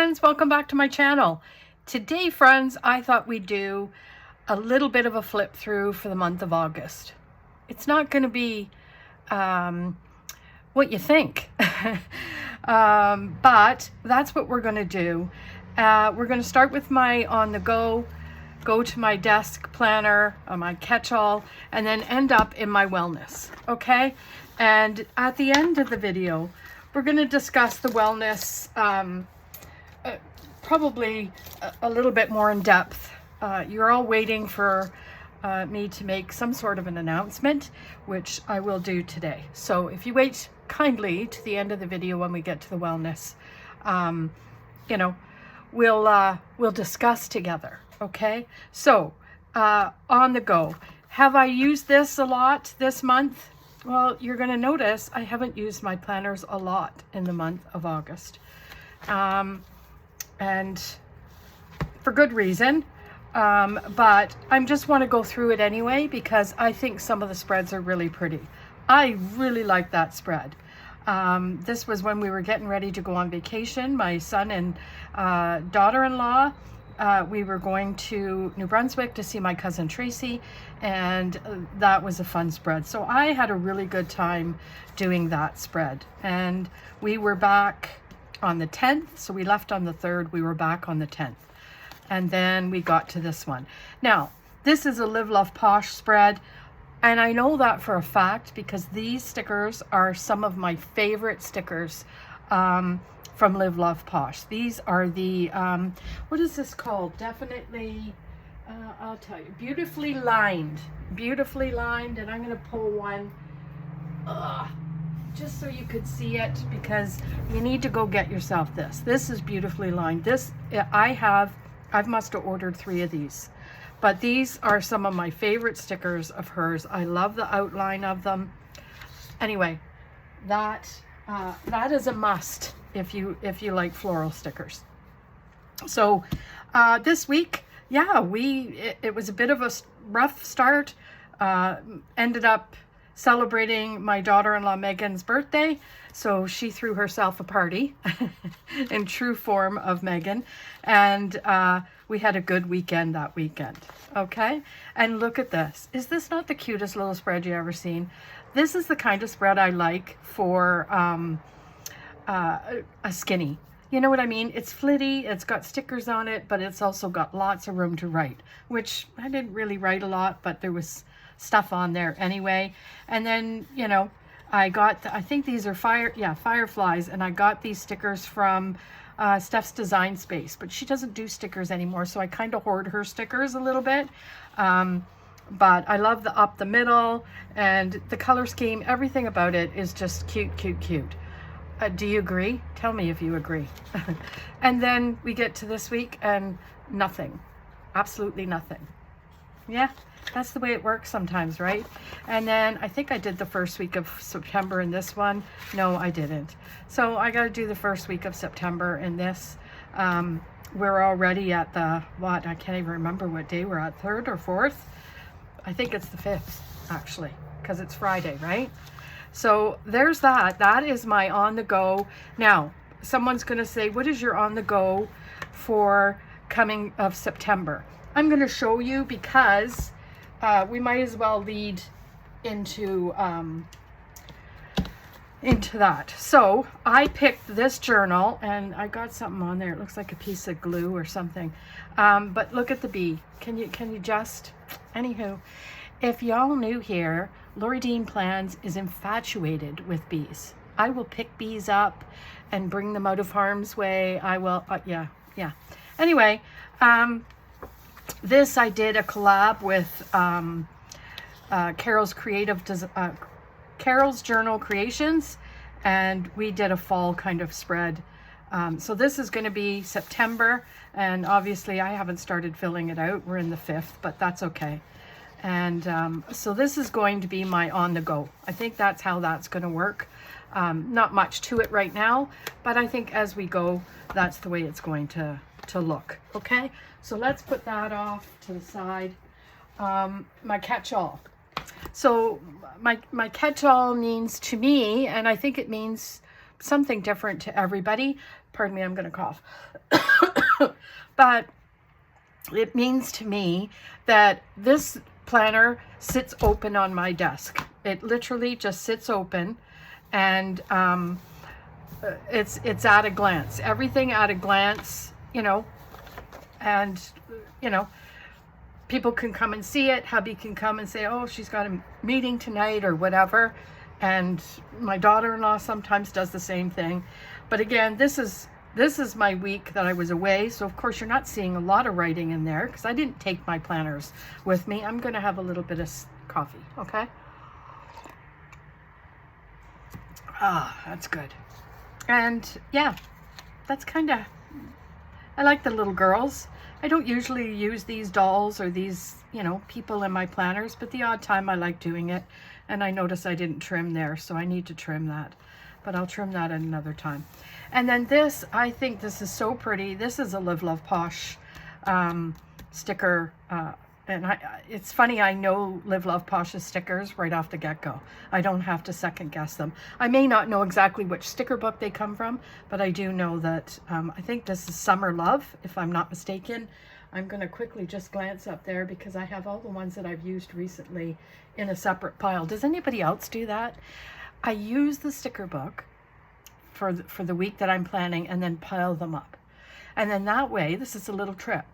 friends, welcome back to my channel. Today, friends, I thought we'd do a little bit of a flip through for the month of August. It's not going to be what you think, but that's what we're going to do. We're going to start with my on-the-go, go to my desk planner, my catch-all, and then end up in my wellness, okay? And at the end of the video, we're going to discuss the wellness probably a little bit more in depth. You're all waiting for me to make some sort of an announcement, which I will do today. So if you wait kindly to the end of the video when we get to the wellness, you know, we'll discuss together, okay? So on the go, have I used this a lot this month? Well, you're going to notice I haven't used my planners a lot in the month of August. And for good reason. But I just want to go through it anyway because I think some of the spreads are really pretty. I really like that spread. This was when we were getting ready to go on vacation. My son and daughter-in-law, we were going to New Brunswick to see my cousin Tracy, and that was a fun spread. So I had a really good time doing that spread. And we were back on the 10th. So we left on the 3rd. We were back on the 10th. And then we got to this one. Now, this is a Live Love Posh spread. And I know that for a fact because these stickers are some of my favorite stickers from Live Love Posh. These are the, what is this called? Definitely, I'll tell you, beautifully lined. Beautifully lined. And I'm going to pull one just so you could see it because you need to go get yourself this. This is beautifully lined. This, I must have ordered 3 of these. But these are some of my favorite stickers of hers. I love the outline of them. Anyway, that is a must if you like floral stickers. So this week, yeah, it was a bit of a rough start. Ended up celebrating my daughter-in-law Megan's birthday, so she threw herself a party in true form of Megan, and we had a good weekend that weekend. Okay, and look at this. Is this not the cutest little spread you ever seen? This is the kind of spread I like for a skinny. You know what I mean? It's flitty, it's got stickers on it, but it's also got lots of room to write, which I didn't really write a lot, but there was stuff on there anyway. And then, you know, I got, I think these are fireflies, and I got these stickers from Steph's Design Space, but she doesn't do stickers anymore, so I kind of hoard her stickers a little bit. But I love the up the middle and the color scheme. Everything about it is just cute, cute, cute. Do you agree? Tell me if you agree. And then we get to this week and nothing, absolutely nothing. Yeah, that's the way it works sometimes, right? And then I think I did the first week of September in this one. No, I didn't. So I got to do the first week of September in this. We're already at the, what? I can't even remember what day we're at, 3rd or 4th? I think it's the 5th, actually, because it's Friday, right? So there's that. That is my on-the-go. Now, someone's going to say, what is your on-the-go for coming of September? I'm going to show you because we might as well lead into that. So I picked this journal, and I got something on there. It looks like a piece of glue or something. But look at the bee. Can you just, anywho, if y'all new here, Loriedeanplans is infatuated with bees. I will pick bees up and bring them out of harm's way. I will, yeah. Anyway, this I did a collab with Carol's Journal Creations, and we did a fall kind of spread. So this is going to be September, and obviously I haven't started filling it out. We're in the 5th, but that's okay. And so this is going to be my on-the-go. I think that's how that's going to work. Not much to it right now, but I think as we go, that's the way it's going to look. Okay, so let's put that off to the side. My catch-all. So my catch-all means to me, and I think it means something different to everybody. Pardon me, I'm going to cough. But it means to me that this planner sits open on my desk. It literally just sits open, and it's at a glance. Everything at a glance, you know, and, you know, people can come and see it. Hubby can come and say, oh, she's got a meeting tonight or whatever. And my daughter-in-law sometimes does the same thing. But again, this is my week that I was away. So of course you're not seeing a lot of writing in there because I didn't take my planners with me. I'm going to have a little bit of coffee. Okay. Ah, that's good. And yeah, that's kind of, I like the little girls. I don't usually use these dolls or these, you know, people in my planners, but the odd time I like doing it. And I notice I didn't trim there, so I need to trim that. But I'll trim that at another time. And then this, I think this is so pretty. This is a Live Love Posh sticker. And it's funny, I know Live Love Posh's stickers right off the get-go. I don't have to second guess them. I may not know exactly which sticker book they come from, but I do know that I think this is Summer Love, if I'm not mistaken. I'm going to quickly just glance up there because I have all the ones that I've used recently in a separate pile. Does anybody else do that? I use the sticker book for the week that I'm planning and then pile them up. And then that way, this is a little trick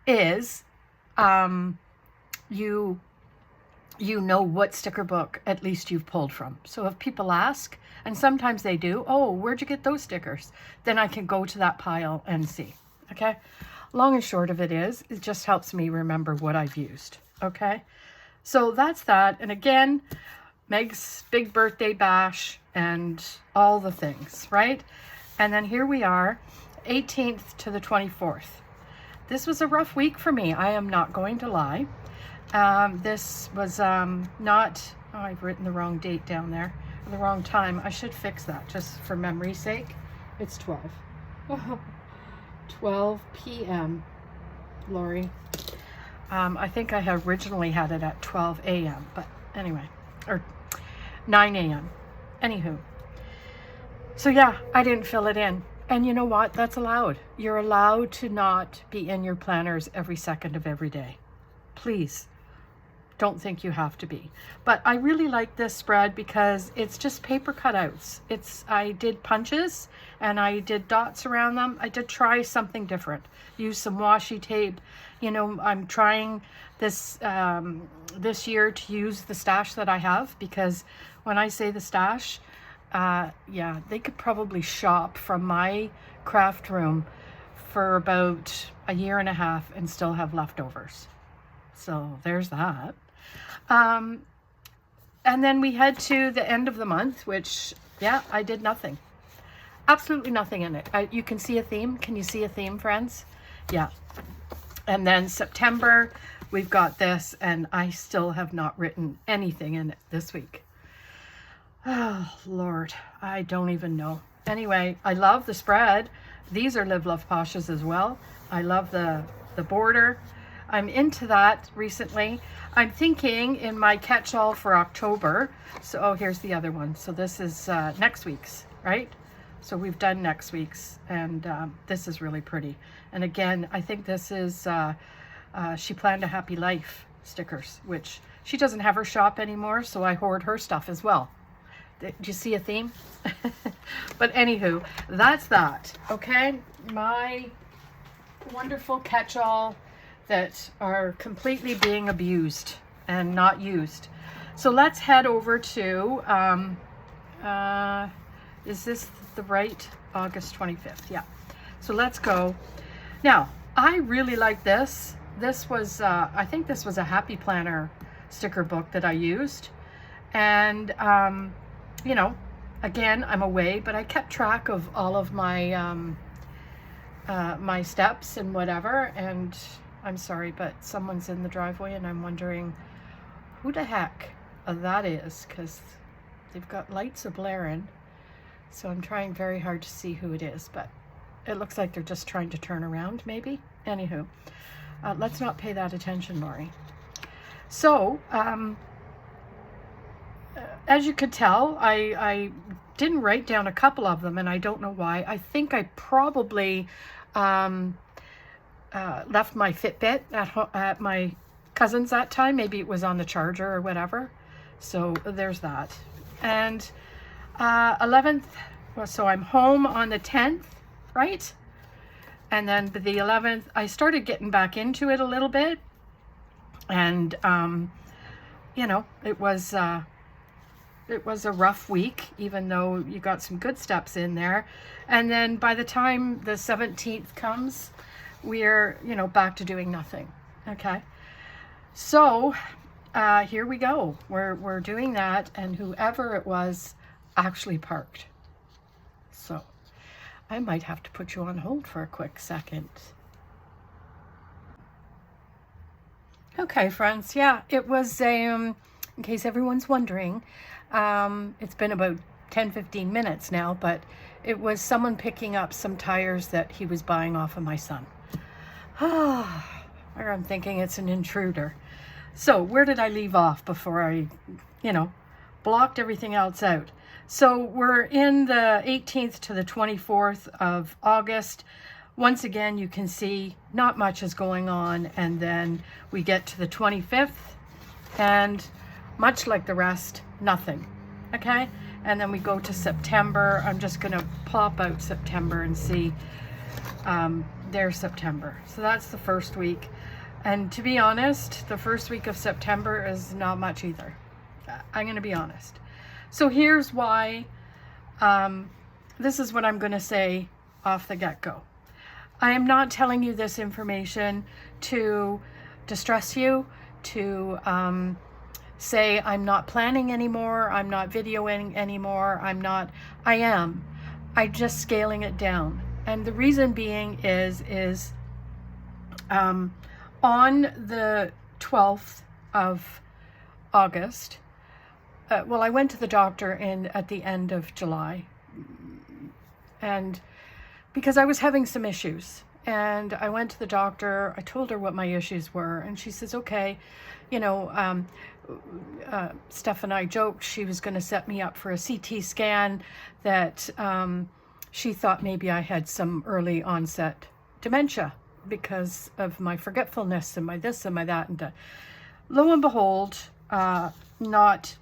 is you know what sticker book at least you've pulled from. So if people ask, and sometimes they do, oh, where'd you get those stickers? Then I can go to that pile and see. Okay. Long and short of it is, it just helps me remember what I've used. Okay. So that's that. And again, Meg's big birthday bash and all the things, right? And then here we are, 18th to the 24th. This was a rough week for me. I am not going to lie. This was not, oh, I've written the wrong date down there, the wrong time. I should fix that just for memory's sake. It's 12. 12 p.m. Lori. I think I had originally had it at 12 a.m. But anyway, or 9 a.m. Anywho. So yeah, I didn't fill it in. And you know what? That's allowed. You're allowed to not be in your planners every second of every day. Please don't think you have to be. But I really like this spread because it's just paper cutouts. I did punches and I did dots around them. I did try something different. Use some washi tape. You know, I'm trying this this year to use the stash that I have, because when I say the stash, yeah, they could probably shop from my craft room for about a year and a half and still have leftovers. So there's that. And then we head to the end of the month, which, yeah, I did nothing. Absolutely nothing in it. You can see a theme. Can you see a theme, friends? Yeah. And then September, we've got this, and I still have not written anything in it this week. Oh, Lord, I don't even know. Anyway, I love the spread. These are Live Love Posh's as well. I love the border. I'm into that recently. I'm thinking in my catch-all for October. So, oh, here's the other one. So this is next week's, right? So we've done next week's, and this is really pretty. And again, I think this is She Planned a Happy Life stickers, which she doesn't have her shop anymore, so I hoard her stuff as well. Do you see a theme? But anywho, that's that. Okay, my wonderful catch-all that are completely being abused and not used. So let's head over to, is this the right? August 25th, yeah. So let's go. Now, I really like this. This was, I think this was a Happy Planner sticker book that I used. And, you know, again, I'm away, but I kept track of all of my, my steps and whatever. And I'm sorry, but someone's in the driveway and I'm wondering who the heck that is, because they've got lights a-blaring. So I'm trying very hard to see who it is, but it looks like they're just trying to turn around, maybe. Anywho, let's not pay that attention, Lori. So, as you could tell, I didn't write down a couple of them, and I don't know why. I think I probably left my Fitbit at my cousin's that time. Maybe it was on the charger or whatever. So there's that. And 11th, well, so I'm home on the 10th, right? And then the 11th, I started getting back into it a little bit. And, you know, it was a rough week, even though you got some good steps in there. And then by the time the 17th comes, we're, you know, back to doing nothing. Okay. So, here we go. We're doing that, and whoever it was actually parked. So, I might have to put you on hold for a quick second. Okay, friends. Yeah, it was in case everyone's wondering, it's been about 10-15 minutes now, but it was someone picking up some tires that he was buying off of my son. Or I'm thinking it's an intruder. So where did I leave off before I, you know, blocked everything else out? So we're in the 18th to the 24th of August. Once again, you can see not much is going on. And then we get to the 25th, and much like the rest, nothing. Okay. And then we go to September. I'm just going to pop out September and see, there's September. So that's the first week. And to be honest, the first week of September is not much either. I'm going to be honest. So here's why, this is what I'm going to say off the get-go. I am not telling you this information to distress you, to say I'm not planning anymore, I'm not videoing anymore, I am. I'm just scaling it down. And the reason being is on the 12th of August, well, I went to the doctor at the end of July, and because I was having some issues, and I went to the doctor, I told her what my issues were, and she says, okay, you know, Steph and I joked she was going to set me up for a CT scan, that she thought maybe I had some early onset dementia because of my forgetfulness and my this and my that. And lo and behold, not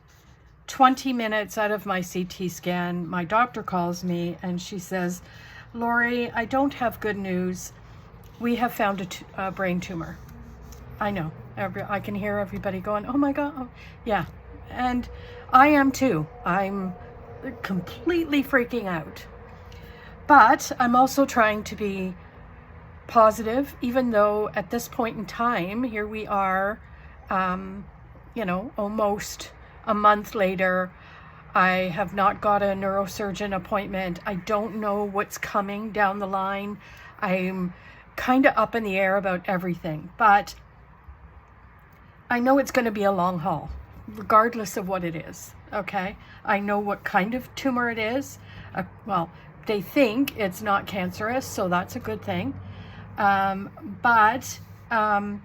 20 minutes out of my CT scan, my doctor calls me and she says, Lori, I don't have good news. We have found a brain tumor. I know. I can hear everybody going, oh my God. Oh, yeah. And I am too. I'm completely freaking out. But I'm also trying to be positive, even though at this point in time, here we are, you know, almost a month later. I have not got a neurosurgeon appointment. I don't know what's coming down the line. I'm kind of up in the air about everything, but I know it's going to be a long haul, regardless of what it is. Okay. I know what kind of tumor it is. Well, they think it's not cancerous, so that's a good thing. But at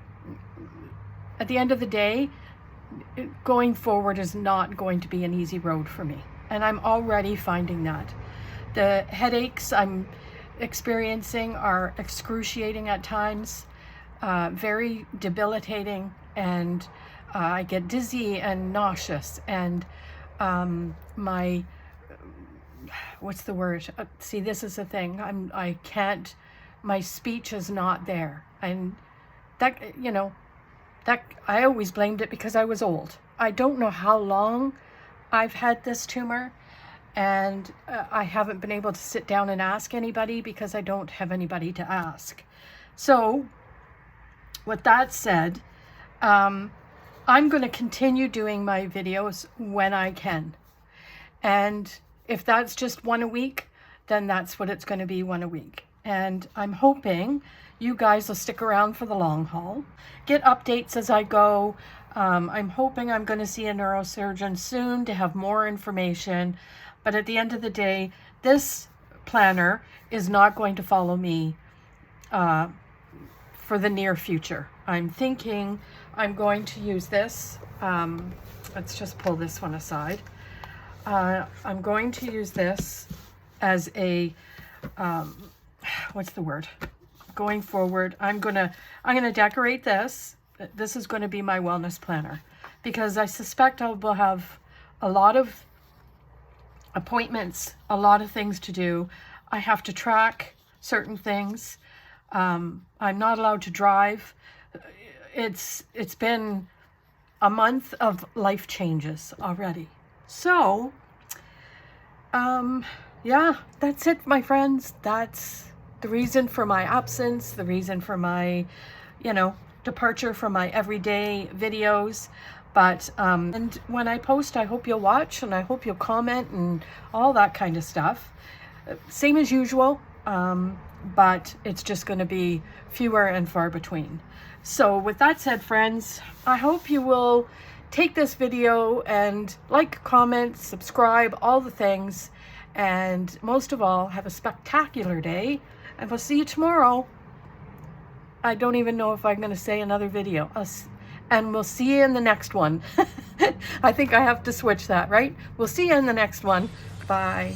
the end of the day, going forward is not going to be an easy road for me. And I'm already finding that. The headaches I'm experiencing are excruciating at times, very debilitating, and I get dizzy and nauseous, and my, what's the word? See, this is the thing. I can't, my speech is not there. And that, you know, that I always blamed it because I was old. I don't know how long I've had this tumor, and I haven't been able to sit down and ask anybody because I don't have anybody to ask. So with that said, I'm going to continue doing my videos when I can. And if that's just one a week, then that's what it's going to be, one a week. And I'm hoping you guys will stick around for the long haul, get updates as I go. I'm hoping I'm going to see a neurosurgeon soon to have more information. But at the end of the day, this planner is not going to follow me for the near future. I'm thinking I'm going to use this. Let's just pull this one aside. I'm going to use this as a, what's the word? Going forward, I'm gonna decorate this. This is going to be my wellness planner, because I suspect I will have a lot of appointments, a lot of things to do. I have to track certain things. I'm not allowed to drive. It's been a month of life changes already. So, yeah, that's it, my friends. That's the reason for my absence, the reason for my, departure from my everyday videos. But, and when I post, I hope you'll watch, and I hope you'll comment and all that kind of stuff. Same as usual, but it's just going to be fewer and far between. So with that said, friends, I hope you will take this video and like, comment, subscribe, all the things. And most of all, have a spectacular day. And we'll see you tomorrow. I don't even know if I'm going to say another video. And we'll see you in the next one. I think I have to switch that, right? We'll see you in the next one. Bye.